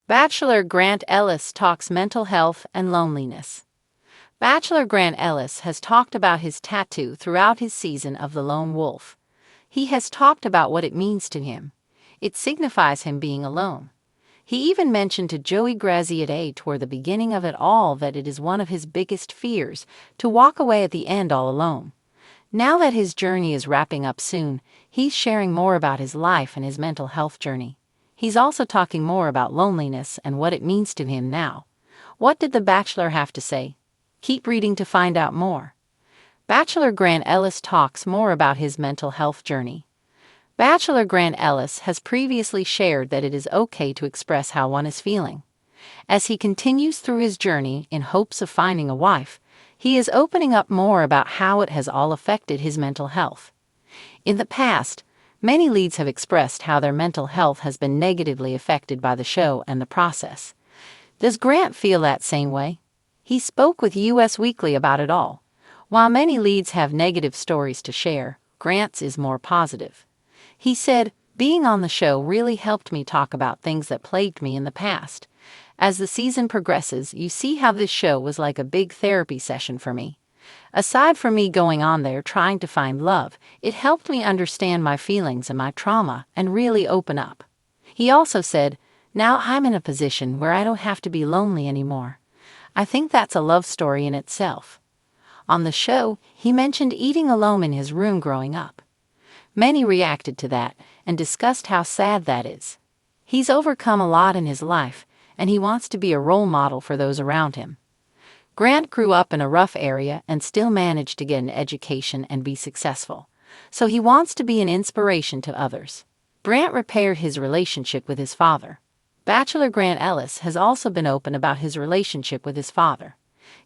Bachelor Grant Ellis talks mental health and loneliness. Bachelor Grant Ellis has talked about his tattoo throughout his season of The Lone Wolf. He has talked about what it means to him. It signifies him being alone. He even mentioned to Joey Graziadei toward the beginning of it all that it is one of his biggest fears to walk away at the end all alone. Now that his journey is wrapping up soon, he's sharing more about his life and his mental health journey. He's also talking more about loneliness and what it means to him now. What did The Bachelor have to say? Keep reading to find out more. Bachelor Grant Ellis talks more about his mental health journey. Bachelor Grant Ellis has previously shared that it is okay to express how one is feeling. As he continues through his journey in hopes of finding a wife, he is opening up more about how it has all affected his mental health. In the past, many leads have expressed how their mental health has been negatively affected by the show and the process. Does Grant feel that same way? He spoke with US Weekly about it all. While many leads have negative stories to share, Grant's is more positive. He said, "Being on the show really helped me talk about things that plagued me in the past. As the season progresses, you see how this show was like a big therapy session for me. Aside from me going on there trying to find love, it helped me understand my feelings and my trauma and really open up." He also said, "Now I'm in a position where I don't have to be lonely anymore. I think that's a love story in itself." On the show, he mentioned eating alone in his room growing up. Many reacted to that and discussed how sad that is. He's overcome a lot in his life, and he wants to be a role model for those around him. Grant grew up in a rough area and still managed to get an education and be successful, so he wants to be an inspiration to others. Grant repaired his relationship with his father. Bachelor Grant Ellis has also been open about his relationship with his father.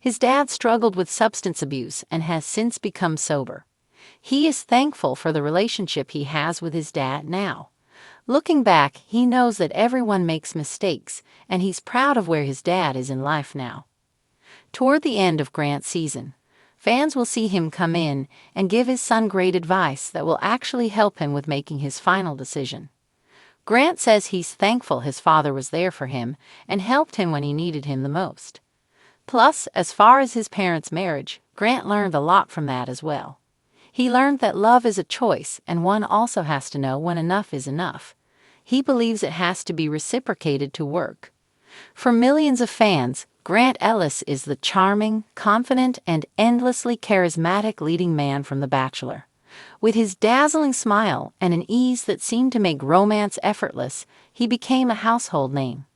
His dad struggled with substance abuse and has since become sober. He is thankful for the relationship he has with his dad now. Looking back, he knows that everyone makes mistakes, and he's proud of where his dad is in life now. Toward the end of Grant's season, fans will see him come in and give his son great advice that will actually help him with making his final decision. Grant says he's thankful his father was there for him and helped him when he needed him the most. Plus, as far as his parents' marriage, Grant learned a lot from that as well. He learned that love is a choice and one also has to know when enough is enough. He believes it has to be reciprocated to work. For millions of fans, Grant Ellis is the charming, confident, and endlessly charismatic leading man from The Bachelor. With his dazzling smile and an ease that seemed to make romance effortless, he became a household name.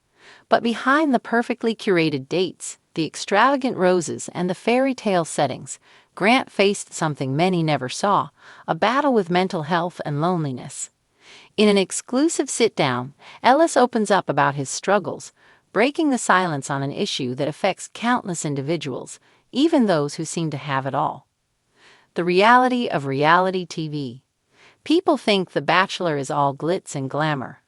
But behind the perfectly curated dates, the extravagant roses, and the fairy tale settings, Grant faced something many never saw: a battle with mental health and loneliness. In an exclusive sit-down, Ellis opens up about his struggles, breaking the silence on an issue that affects countless individuals, even those who seem to have it all. The reality of reality TV. People think The Bachelor is all glitz and glamour.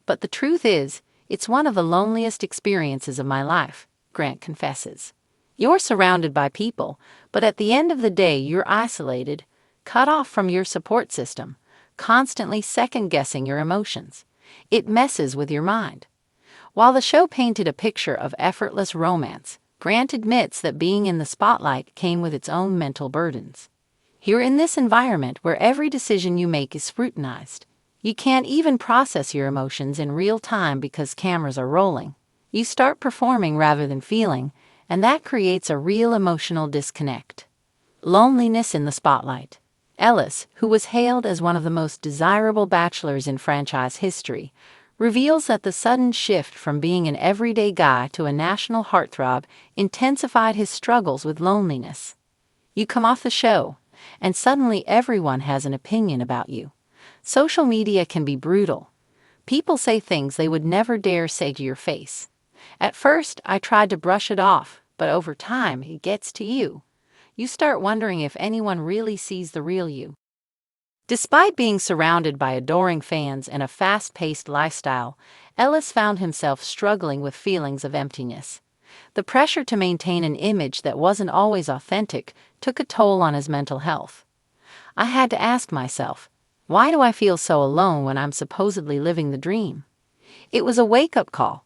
But the truth is, it's one of the loneliest experiences of my life, Grant confesses. You're surrounded by people, but at the end of the day you're isolated, cut off from your support system, constantly second-guessing your emotions. It messes with your mind. While the show painted a picture of effortless romance, Grant admits that being in the spotlight came with its own mental burdens. You're in this environment where every decision you make is scrutinized. You can't even process your emotions in real time because cameras are rolling. You start performing rather than feeling, and that creates a real emotional disconnect. Loneliness in the spotlight. Ellis, who was hailed as one of the most desirable bachelors in franchise history, reveals that the sudden shift from being an everyday guy to a national heartthrob intensified his struggles with loneliness. You come off the show, and suddenly everyone has an opinion about you. Social media can be brutal. People say things they would never dare say to your face. At first, I tried to brush it off, but over time, it gets to you. You start wondering if anyone really sees the real you. Despite being surrounded by adoring fans and a fast-paced lifestyle, Ellis found himself struggling with feelings of emptiness. The pressure to maintain an image that wasn't always authentic took a toll on his mental health. I had to ask myself, why do I feel so alone when I'm supposedly living the dream? It was a wake-up call.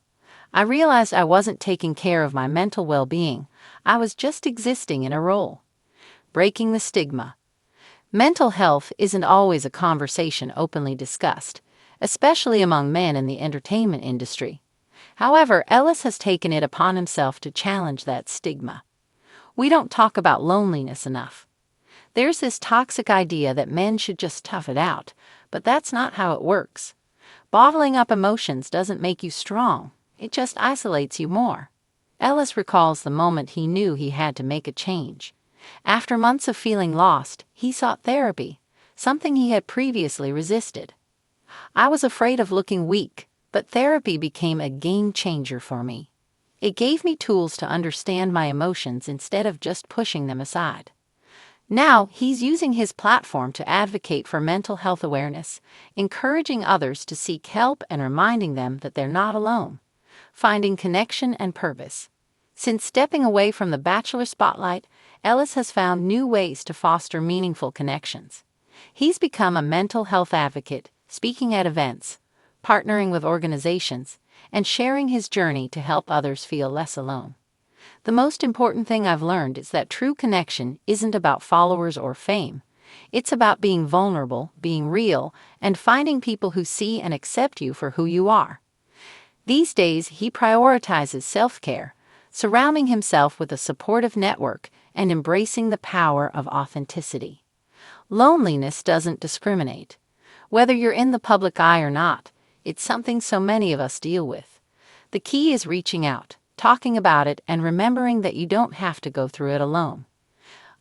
I realized I wasn't taking care of my mental well-being. I was just existing in a role. Breaking the stigma. Mental health isn't always a conversation openly discussed, especially among men in the entertainment industry. However, Ellis has taken it upon himself to challenge that stigma. We don't talk about loneliness enough. There's this toxic idea that men should just tough it out, but that's not how it works. Bottling up emotions doesn't make you strong, it just isolates you more. Ellis recalls the moment he knew he had to make a change. After months of feeling lost, he sought therapy, something he had previously resisted. I was afraid of looking weak, but therapy became a game changer for me. It gave me tools to understand my emotions instead of just pushing them aside. Now, he's using his platform to advocate for mental health awareness, encouraging others to seek help and reminding them that they're not alone. Finding connection and purpose. Since stepping away from the Bachelor spotlight, Ellis has found new ways to foster meaningful connections. He's become a mental health advocate, speaking at events, partnering with organizations, and sharing his journey to help others feel less alone. The most important thing I've learned is that true connection isn't about followers or fame. It's about being vulnerable, being real, and finding people who see and accept you for who you are. These days, he prioritizes self-care, surrounding himself with a supportive network and embracing the power of authenticity. Loneliness doesn't discriminate. Whether you're in the public eye or not, it's something so many of us deal with. The key is reaching out, talking about it, and remembering that you don't have to go through it alone.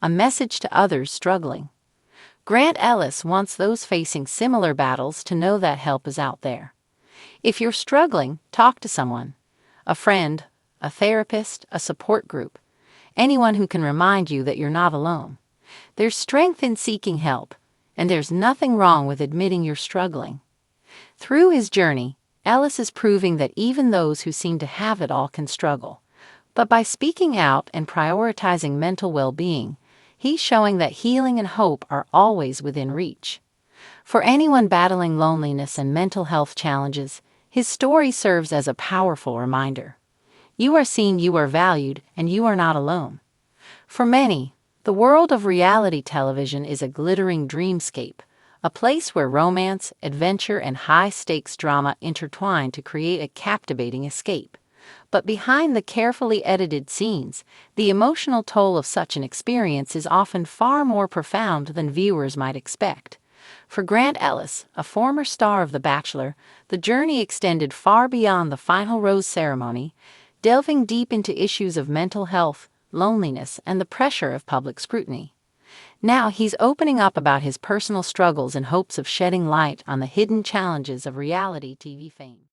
A message to others struggling. Grant Ellis wants those facing similar battles to know that help is out there. If you're struggling, talk to someone. A friend, a therapist, a support group. Anyone who can remind you that you're not alone. There's strength in seeking help, and there's nothing wrong with admitting you're struggling. Through his journey, Ellis is proving that even those who seem to have it all can struggle. But by speaking out and prioritizing mental well-being, he's showing that healing and hope are always within reach. For anyone battling loneliness and mental health challenges, his story serves as a powerful reminder. You are seen, you are valued, and you are not alone. For many, the world of reality television is a glittering dreamscape, a place where romance, adventure, and high-stakes drama intertwine to create a captivating escape. But behind the carefully edited scenes, the emotional toll of such an experience is often far more profound than viewers might expect. For Grant Ellis, a former star of The Bachelor, the journey extended far beyond the final rose ceremony, delving deep into issues of mental health, loneliness, and the pressure of public scrutiny. Now he's opening up about his personal struggles in hopes of shedding light on the hidden challenges of reality TV fame.